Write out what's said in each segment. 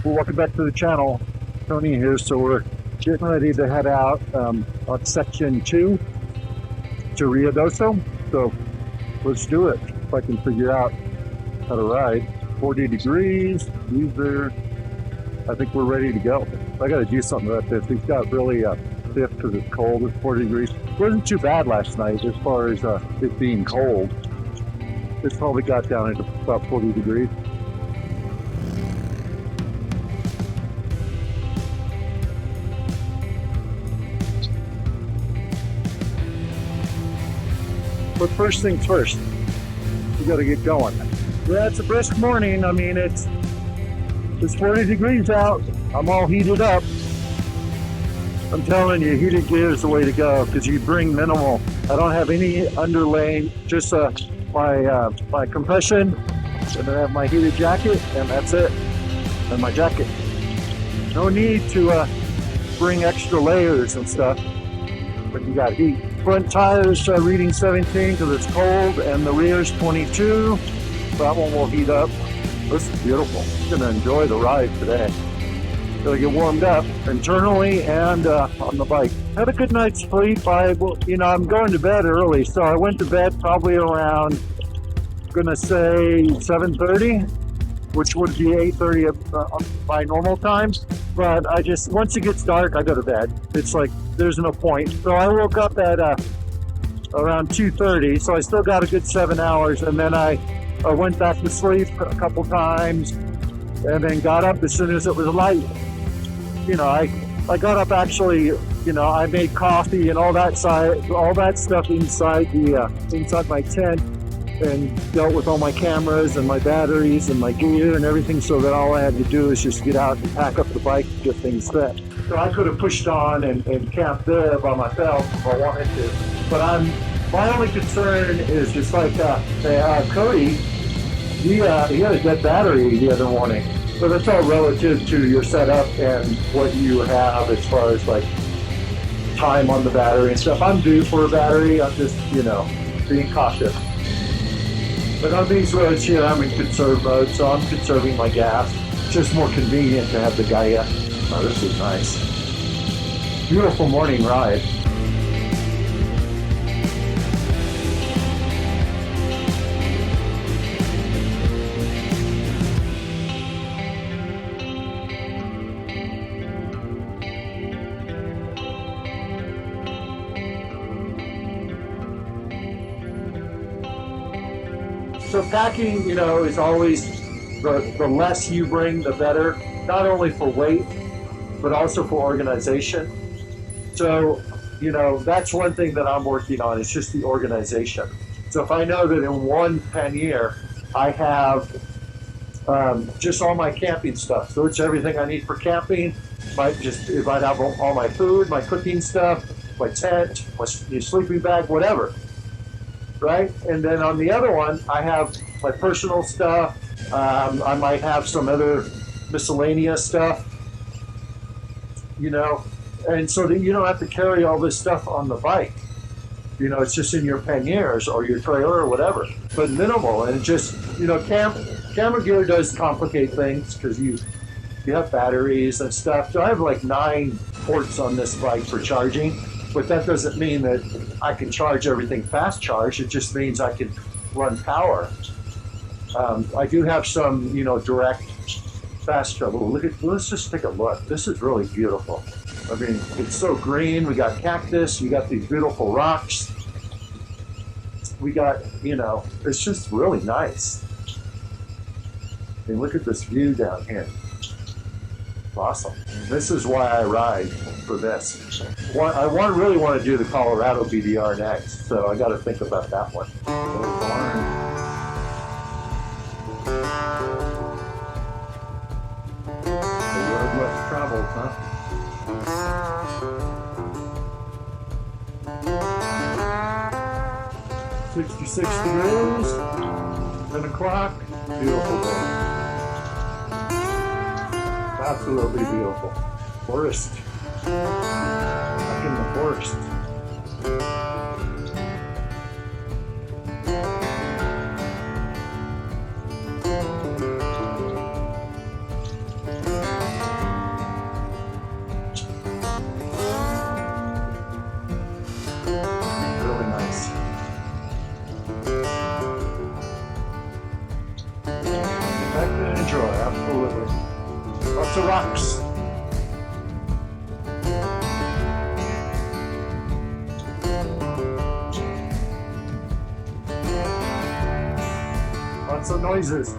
Well, welcome back to the channel. Tony here. So we're getting ready to head out on section 2 to Ruidoso. So let's do it. If I can figure out how to ride. 40 degrees. I think we're ready to go. I got to do something about this. We've got really stiff because it's cold. It's 40 degrees. It wasn't too bad last night as far as it being cold. It's probably got down into about 40 degrees. But first things first, we got to get going. Yeah, it's a brisk morning. I mean, it's 40 degrees out. I'm all heated up. I'm telling you, heated gear is the way to go because you bring minimal. I don't have any underlaying, just my compression, and I have my heated jacket, and that's it. And my jacket. No need to bring extra layers and stuff, but you got heat. Front tires reading 17 because it's cold, and the rear's 22. That one will heat up. This is beautiful. I'm gonna enjoy the ride today. Gotta get warmed up internally and on the bike. Had a good night's sleep. I'm going to bed early, so I went to bed probably around, gonna say 7:30, which would be 8:30 by normal times. But once it gets dark, I go to bed. It's like there's no point. So I woke up at around 2:30, so I still got a good 7 hours, and then I went back to sleep a couple times, and then got up as soon as it was light. I got up actually. I made coffee and all that stuff inside my tent, and dealt with all my cameras and my batteries and my gear and everything, so that all I had to do is just get out and pack up the bike and get things set. So I could have pushed on and camped there by myself if I wanted to. But my only concern is just like Cody, he had a dead battery the other morning. So that's all relative to your setup and what you have as far as like time on the battery and stuff. I'm due for a battery. I'm just, being cautious. But on these roads here, I'm in conserve mode, so I'm conserving my gas. It's just more convenient to have the Gaia. Oh, this is nice. Beautiful morning ride. So packing, is always the less you bring, the better. Not only for weight, but also for organization. So, that's one thing that I'm working on. It's just the organization. So if I know that in one pannier, I have just all my camping stuff. So it's everything I need for camping. If I have all my food, my cooking stuff, my tent, my sleeping bag, whatever. Right? And then on the other one, I have my personal stuff. I might have some other miscellaneous stuff, and so that you don't have to carry all this stuff on the bike. It's just in your panniers or your trailer or whatever, but minimal. And just, camera gear does complicate things because you have batteries and stuff. So I have like 9 ports on this bike for charging. But that doesn't mean that I can charge everything fast charge. It just means I can run power. I do have some, direct fast trouble. Let's just take a look. This is really beautiful. I mean, it's so green. We got cactus. You got these beautiful rocks. We got, it's just really nice. I mean, look at this view down here. Awesome. This is why I ride for this. I really want to do the Colorado BDR next, so I got to think about that one. The road less traveled, huh? $66 degrees, 10 o'clock, beautiful day. Absolutely beautiful. Forest. Back in the forest. Lots of rocks. Lots of noises.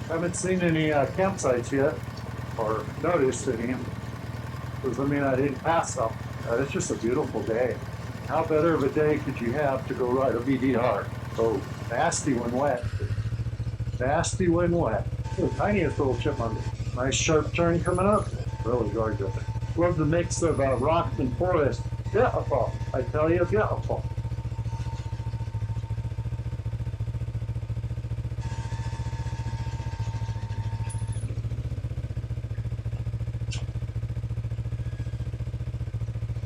Haven't seen any campsites yet, or noticed any, because I mean I didn't pass them. It's just a beautiful day. How better of a day could you have to go ride a BDR? So nasty when wet. Nasty when wet. The tiniest little chipmunk. Nice sharp turn coming up. Really gorgeous. Love the mix of rock and forest. Beautiful. I tell you, beautiful.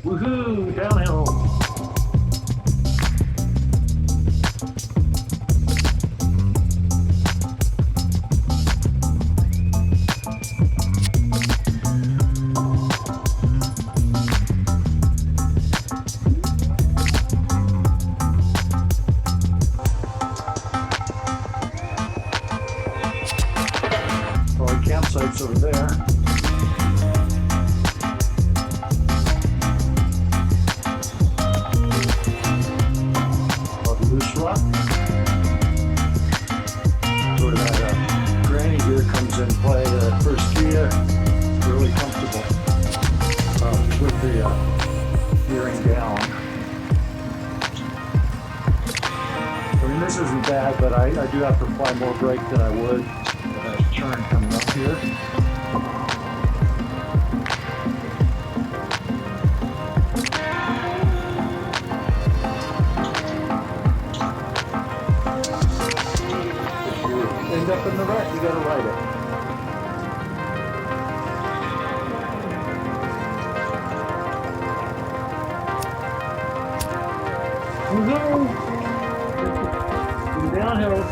Woohoo! Downhill. All the campsites over there. Rock. Where that granny gear comes in play, first gear, really comfortable with the gearing down. I mean, this isn't bad, but I do have to apply more brake than I would with a turn coming up here. End up in the wreck, you gotta ride it. Downhill.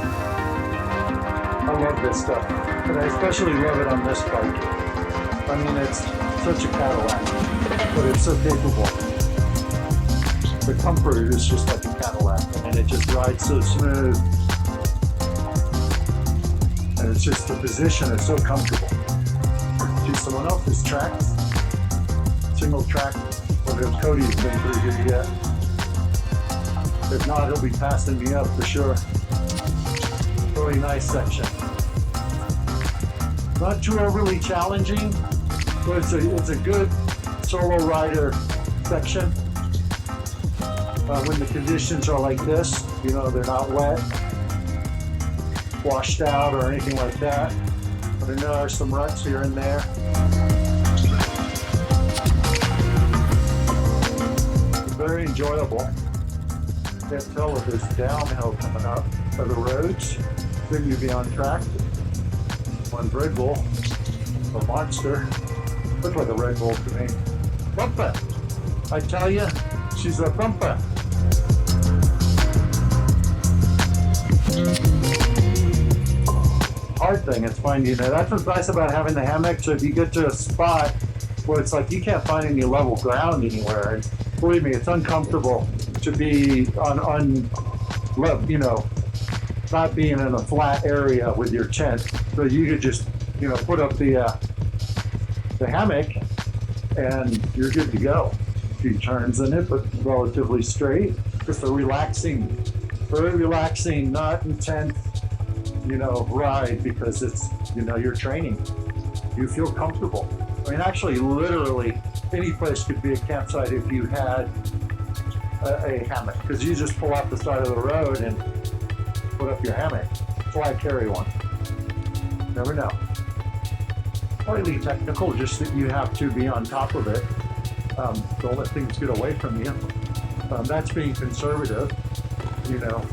I love this stuff, but I especially love it on this bike. I mean, it's such a Cadillac, but it's so capable. The comfort is just like a Cadillac, and it just rides so smooth. And it's just the position is so comfortable. See someone else's tracks, single track, whether if Cody's been through here yet. If not, he'll be passing me up for sure. Really nice section. Not too overly challenging, but it's a good solo rider section. When the conditions are like this, you know, they're not wet, washed out or anything like that. But I know there are some ruts here and there. Very enjoyable. Can't tell if there's downhill coming up for the roads. Then you'd be on track. One Red Bull, a monster. Looks like a Red Bull to me. Bumper! I tell you, she's a bumper. Hard thing is finding it. That's what's nice about having the hammock. So if you get to a spot where it's like you can't find any level ground anywhere, and believe me, it's uncomfortable to be on you know, not being in a flat area with your tent. So you could just, you know, put up the hammock and you're good to go. A few turns in it, but relatively straight. Just a relaxing, very relaxing, not intense, you know, ride, because it's, you know, you're training. You feel comfortable. I mean, actually, literally, any place could be a campsite if you had a hammock, because you just pull off the side of the road and put up your hammock. That's why I carry one. Never know. Slightly technical, just that you have to be on top of it. Don't let things get away from you. That's being conservative. You know,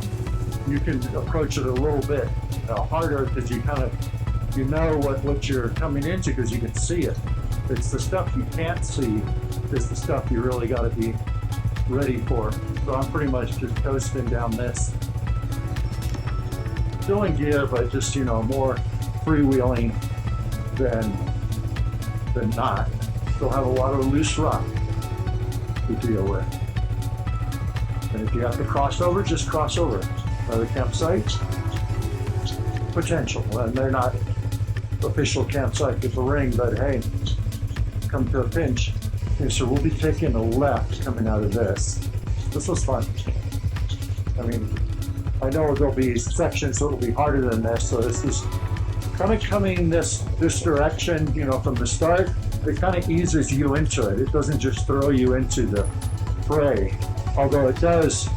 you can approach it a little bit harder, because you kind of, you know what you're coming into, because you can see it. It's the stuff you can't see is the stuff you really got to be ready for. So I'm pretty much just coasting down this still in gear, but just, you know, more freewheeling than not. Still have a lot of loose rock to deal with. And if you have to cross over, just cross over. Other campsites, potential. And they're not official campsites with the ring, but hey, come to a pinch. Okay, so we'll be taking a left coming out of this. This was fun. I mean, I know there'll be sections that'll be harder than this, so this is kind of coming this direction, you know, from the start. It kind of eases you into it. It doesn't just throw you into the fray, although it does,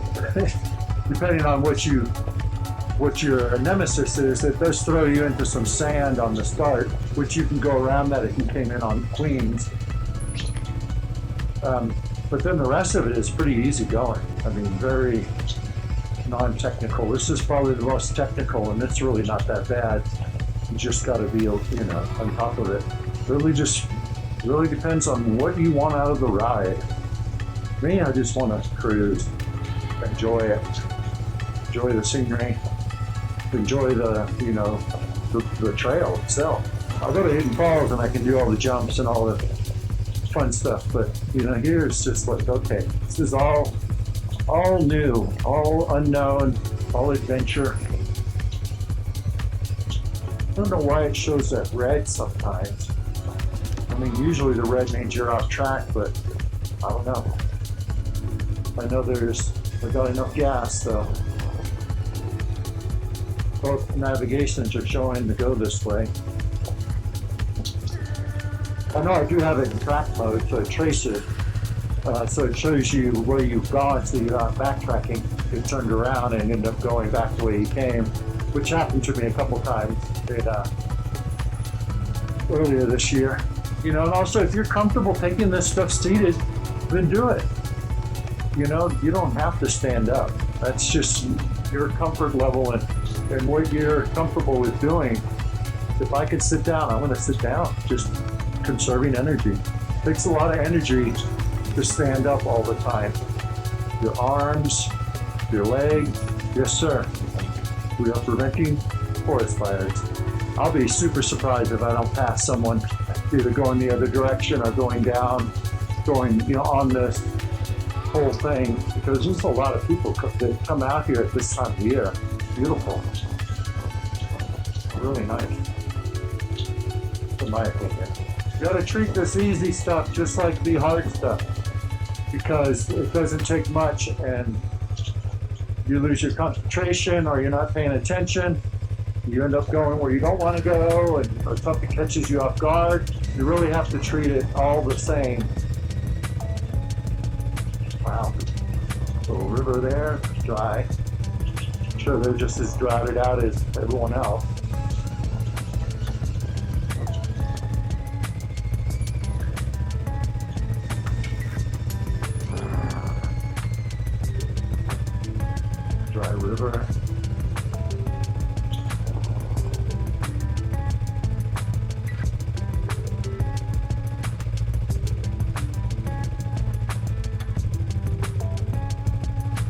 depending on what your nemesis is, it does throw you into some sand on the start, which you can go around that if you came in on Queens. But then the rest of it is pretty easy going. I mean, very non-technical. This is probably the most technical, and it's really not that bad. You just got to be, you know, on top of it. Really depends on what you want out of the ride. Me, I just want to cruise, enjoy it, enjoy the scenery, enjoy the, you know, the trail itself. I'll go to Hidden Falls and I can do all the jumps and all the fun stuff, but you know, here it's just like, okay, this is all new, all unknown, all adventure. I don't know why it shows that red sometimes. I mean, usually the red means you're off track, but I don't know. I know I got enough gas, so both navigations are showing to go this way. I know I do have it in track mode, so it traces, so it shows you where you've gone, so you're not backtracking. You turned around and end up going back the way you came, which happened to me a couple times earlier this year. You know, and also if you're comfortable taking this stuff seated, then do it. You know, you don't have to stand up. That's just your comfort level and what you're comfortable with doing. If I could sit down, I'm going to sit down. Just conserving energy. It takes a lot of energy to stand up all the time. Your arms, your legs. Yes, sir. We are preventing forest fires. I'll be super surprised if I don't pass someone either going the other direction or going down, going, you know, on this whole thing, because there's a lot of people that come out here at this time of year. Beautiful. Really nice, in my opinion. You gotta treat this easy stuff just like the hard stuff, because it doesn't take much and you lose your concentration or you're not paying attention. You end up going where you don't want to go, or something catches you off guard. You really have to treat it all the same. Wow. Little river there, dry. I'm sure they're just as droughted out as everyone else. Dry river.